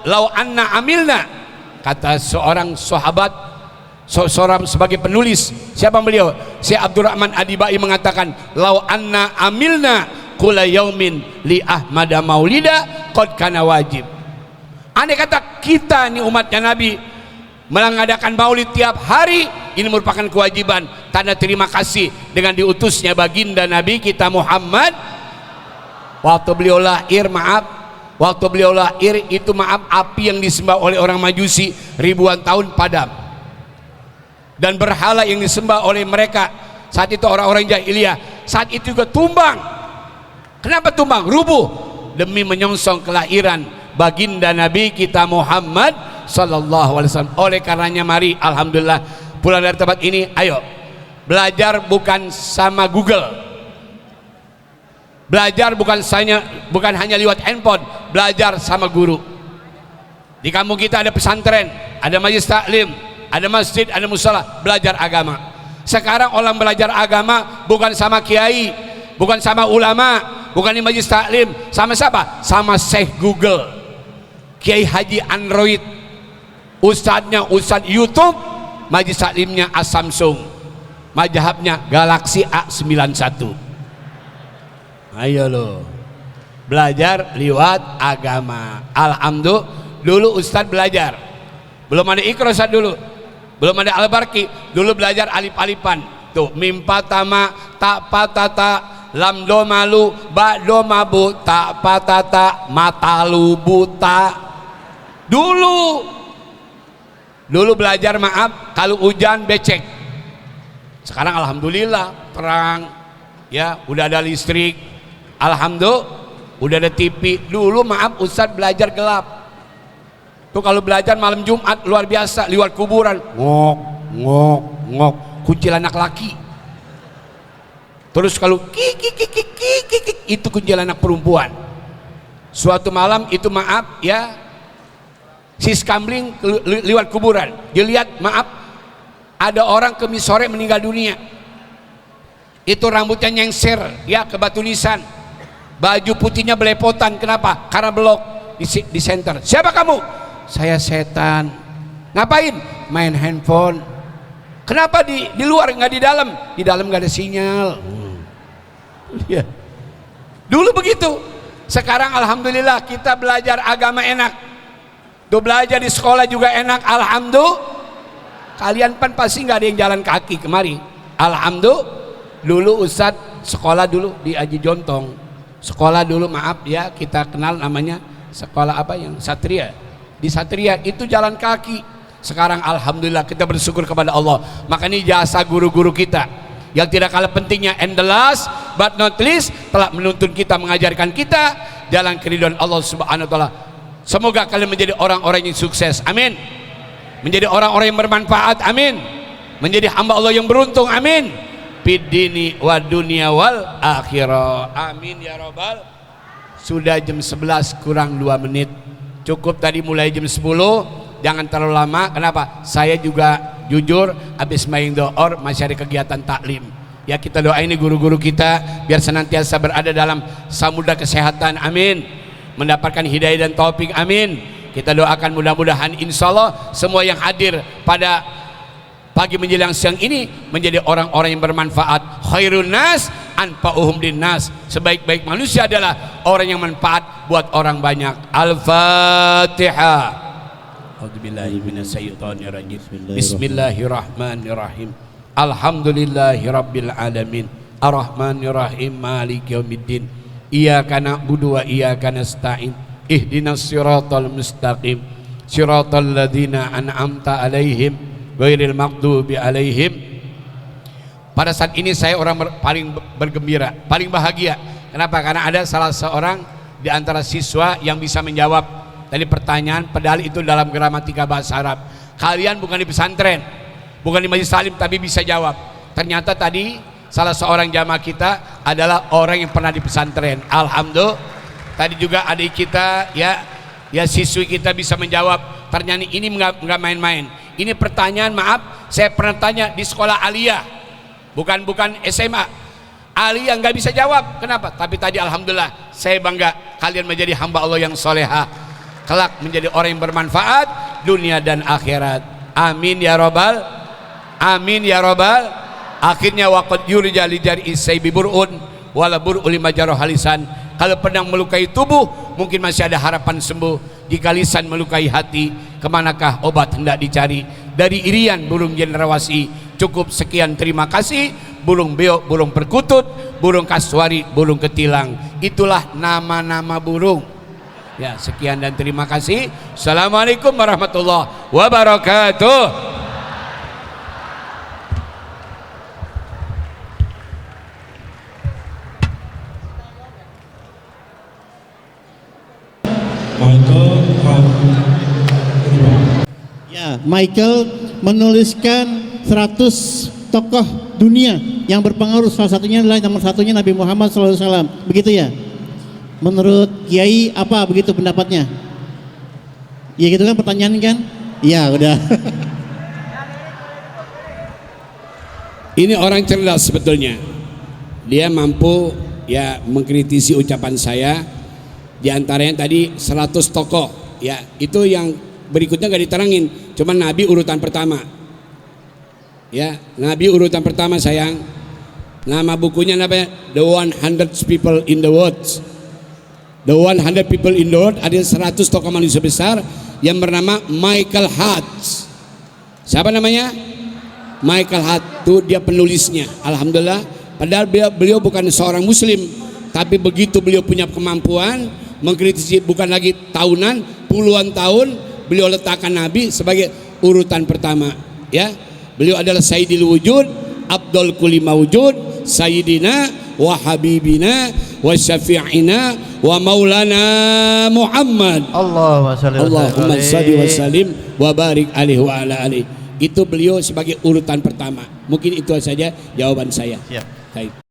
Lau anna amilna. Kata seorang sahabat, seorang sebagai penulis, siapa beliau? Syekh Abdurrahman Adibai mengatakan, lau anna amilna kula yaumin li ahmada maulida qad kana wajib. Andai kata kita nih umatnya Nabi mengadakan maulid tiap hari, ini merupakan kewajiban, tanda terima kasih dengan diutusnya baginda Nabi kita Muhammad. Waktu beliau lahir, waktu beliau lahir itu api yang disembah oleh orang Majusi ribuan tahun padam, dan berhala yang disembah oleh mereka saat itu orang-orang jahiliyah saat itu juga tumbang. Kenapa tumbang? Rubuh demi menyongsong kelahiran baginda Nabi kita Muhammad sallallahu alaihi wasallam. Oleh karenanya mari alhamdulillah pulang dari tempat ini, ayo belajar bukan sama Google, belajar bukan hanya lewat handphone, belajar sama guru. Di kampung kita ada pesantren, ada majelis taklim, ada masjid, ada musala, belajar agama. Sekarang orang belajar agama bukan sama kiai, bukan sama ulama, bukan di majelis taklim, sama siapa? Sama Syekh Google, Kiai Haji Android, ustadznya Ustadz YouTube, majelis taklimnya Samsung. mazhabnya Galaxy A91. Ayo lo belajar lewat agama. Alhamdulillah, dulu Ustadz belajar belum ada Iqra dulu, belum ada Al-Barqi, dulu belajar alif-alifan tuh, mim patama tak patata lam do malu ba do mabu tak patata matalu buta. Dulu belajar maaf kalau hujan becek. Sekarang alhamdulillah terang ya, udah ada listrik, alhamdulillah udah ada TV. Dulu maaf Ustadz belajar gelap tuh, kalau belajar malam Jumat luar biasa lewat kuburan, ngok ngok ngok, kuntilanak laki. Terus kalau kik itu kuntilanak perempuan. Suatu malam itu maaf ya, si skambling lewat kuburan, dilihat maaf ada orang kemis sore meninggal dunia. Itu rambutnya nyengser ya ke batu nisan, baju putihnya belepotan. Kenapa? Karena belok di center. Siapa kamu? Saya setan. Ngapain? Main handphone. Kenapa di luar nggak di dalam? Di dalam nggak ada sinyal. Ya. Dulu begitu. Sekarang alhamdulillah kita belajar agama enak. Tuh belajar di sekolah juga enak. Alhamdulillah. Kalian kan pasti nggak ada yang jalan kaki kemari. Alhamdulillah. Dulu Ustadz sekolah dulu di Aji Jontong. Sekolah dulu maaf ya, kita kenal namanya sekolah apa yang Satria. Di Satria itu jalan kaki. Sekarang alhamdulillah kita bersyukur kepada Allah. Makanya jasa guru-guru kita yang tidak kalah pentingnya, and the last but not least, telah menuntun kita, mengajarkan kita jalan keridhaan Allah Subhanahu wa taala. Semoga kalian menjadi orang-orang yang sukses, amin. Menjadi orang-orang yang bermanfaat, amin. Menjadi hamba Allah yang beruntung, amin. Fid dini wa dunya wal akhirah, amin ya robbal. Sudah jam 11 kurang 2 menit. Cukup tadi mulai jam 10, jangan terlalu lama. Kenapa? Saya juga jujur habis main doa masih ada kegiatan taklim. Ya kita doain ini guru-guru kita biar senantiasa berada dalam samudra kesehatan, amin. Mendapatkan hidayah dan taufik, amin. Kita doakan mudah-mudahan insya Allah semua yang hadir pada pagi menjelang siang ini menjadi orang-orang yang bermanfaat. Khairun nas anfa'uhum linnas. Sebaik-baik manusia adalah orang yang manfaat buat orang banyak. Al-Fatihah. A'udzubillahi minasyaitonirrajim. Bismillahirrahmanirrahim. Alhamdulillahirabbil alamin. Arrahmanirrahim. Maliki yaumiddin. Iyyaka na'budu wa iyyaka nasta'in. Ihdinas siratal mustaqim. Siratal ladzina an'amta 'alaihim ghairil maghdubi 'alaihim. Pada saat ini saya orang paling bergembira, paling bahagia. Kenapa? Karena ada salah seorang di antara siswa yang bisa menjawab tadi pertanyaan, padahal itu dalam gramatika bahasa Arab. Kalian bukan di pesantren, bukan di majelis salim, tapi bisa jawab. Ternyata tadi salah seorang jamaah kita adalah orang yang pernah di pesantren. Alhamdulillah. Tadi juga adik kita ya siswi kita bisa menjawab. Ternyata ini nggak main-main. Ini pertanyaan, maaf, saya pernah tanya di sekolah aliyah. Bukan SMA. Ali yang nggak bisa jawab. Kenapa? Tapi tadi alhamdulillah saya bangga kalian menjadi hamba Allah yang solehah, kelak menjadi orang yang bermanfaat dunia dan akhirat. Amin ya robbal, amin ya robbal. Akhirnya waqad yurja li jar'i saybi bur'un wala bur'u lima jarah halisan. Kalau pedang melukai tubuh mungkin masih ada harapan sembuh. Jika lisan melukai hati, kemanakah obat hendak dicari? Dari irian burung jenderawasi. Cukup sekian, terima kasih. Burung beok, burung perkutut, burung kasuari, burung ketilang. Itulah nama-nama burung. Ya, sekian dan terima kasih. Assalamualaikum warahmatullahi wabarakatuh. Ya, Michael menuliskan 100 tokoh dunia yang berpengaruh, salah satunya adalah nomor satunya Nabi Muhammad SAW. Begitu ya? Menurut Kiai apa begitu pendapatnya? Ya gitu kan pertanyaan kan? Ya udah. Ini orang cerdas sebetulnya. Dia mampu ya mengkritisi ucapan saya. Di antaranya tadi 100 tokoh. Ya itu yang berikutnya gak diterangin. Cuman Nabi urutan pertama. Ya, Nabi urutan pertama sayang. Nama bukunya apa? The 100 People in the World. The 100 People in the World, ada 100 tokoh manusia besar yang bernama Michael Hart. Siapa namanya? Michael Hart, itu dia penulisnya. Alhamdulillah, padahal beliau bukan seorang muslim, tapi begitu beliau punya kemampuan mengkritisi, bukan lagi tahunan, puluhan tahun beliau letakkan Nabi sebagai urutan pertama. Ya, beliau adalah Sayyidil Wujud, Abdul Kulli Mawjud, Sayyidina wa Habibina wa Syafi'ina wa Maulana Muhammad. Allahumma salli wa sallim wa barik alaihi wa ala alihi. Itu beliau sebagai urutan pertama. Mungkin itu saja jawaban saya. Baik.